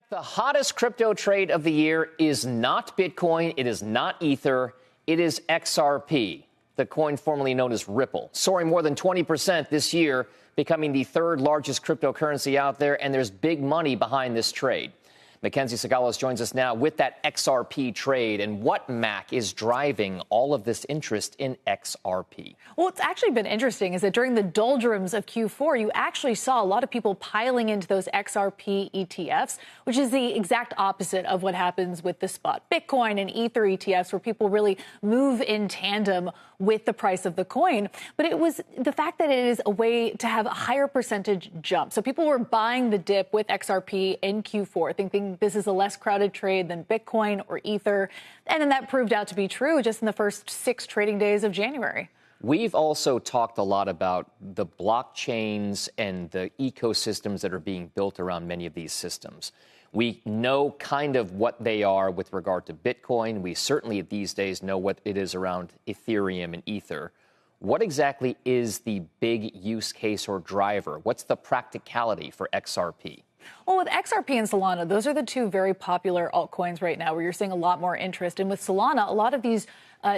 The hottest crypto trade of the year is not Bitcoin. It is not Ether. It is XRP, the coin formerly known as Ripple, soaring more than 20% this year, becoming the third largest cryptocurrency out there. And there's big money behind this trade. Mackenzie Sagalos joins us now with that XRP trade and what, Mac, is driving all of this interest in XRP. Well, what's actually been interesting is that during the doldrums of Q4, you actually saw a lot of people piling into those XRP ETFs, which is the exact opposite of what happens with the spot Bitcoin and Ether ETFs, where people really move in tandem with the price of the coin. But it was the fact that it is a way to have a higher percentage jump. So people were buying the dip with XRP in Q4, thinking this is a less crowded trade than Bitcoin or Ether. And then that proved out to be true just in the first 6 trading days of January. We've also talked a lot about the blockchains and the ecosystems that are being built around many of these systems. We know kind of what they are with regard to Bitcoin. We certainly these days know what it is around Ethereum and Ether. What exactly is the big use case or driver? What's the practicality for XRP? Well, with XRP and Solana, those are the two very popular altcoins right now where you're seeing a lot more interest. And with Solana, a lot of these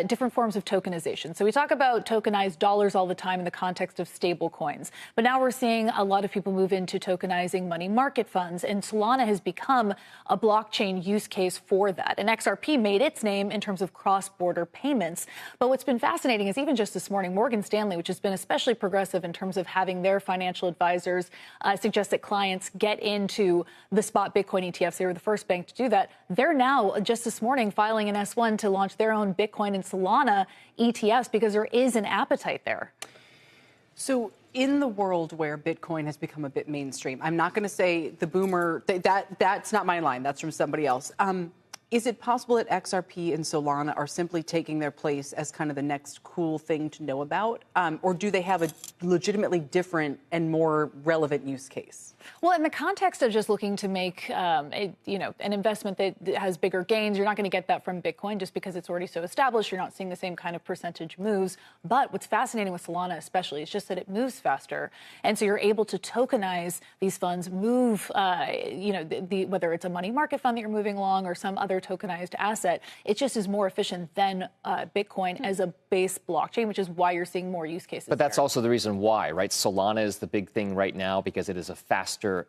different forms of tokenization. So we talk about tokenized dollars all the time in the context of stable coins. But now we're seeing a lot of people move into tokenizing money market funds. And Solana has become a blockchain use case for that. And XRP made its name in terms of cross-border payments. But what's been fascinating is even just this morning, Morgan Stanley, which has been especially progressive in terms of having their financial advisors suggest that clients get into the spot Bitcoin ETFs. They were the first bank to do that. They're now, just this morning, filing an S1 to launch their own Bitcoin and Solana ETFs because there is an appetite there. So in the world where Bitcoin has become a bit mainstream, I'm not going to say the boomer, that's not my line. That's from somebody else. Is it possible that XRP and Solana are simply taking their place as kind of the next cool thing to know about? Or do they have a legitimately different and more relevant use case? Well, in the context of just looking to make an investment that has bigger gains, you're not going to get that from Bitcoin just because it's already so established. You're not seeing the same kind of percentage moves. But what's fascinating with Solana especially is just that it moves faster. And so you're able to tokenize these funds, move, whether it's a money market fund that you're moving along or some other tokenized asset. It just is more efficient than Bitcoin as a base blockchain, which is why you're seeing more use cases. But that's also the reason why, right? Solana is the big thing right now because it is a faster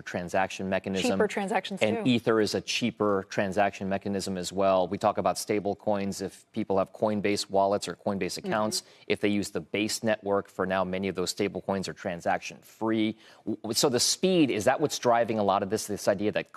transaction mechanism. Cheaper transactions and too. Ether is a cheaper transaction mechanism as well. We talk about stable coins. If people have Coinbase wallets or Coinbase accounts, if they use the base network for now, many of those stable coins are transaction free. So the speed, is that what's driving a lot of this idea that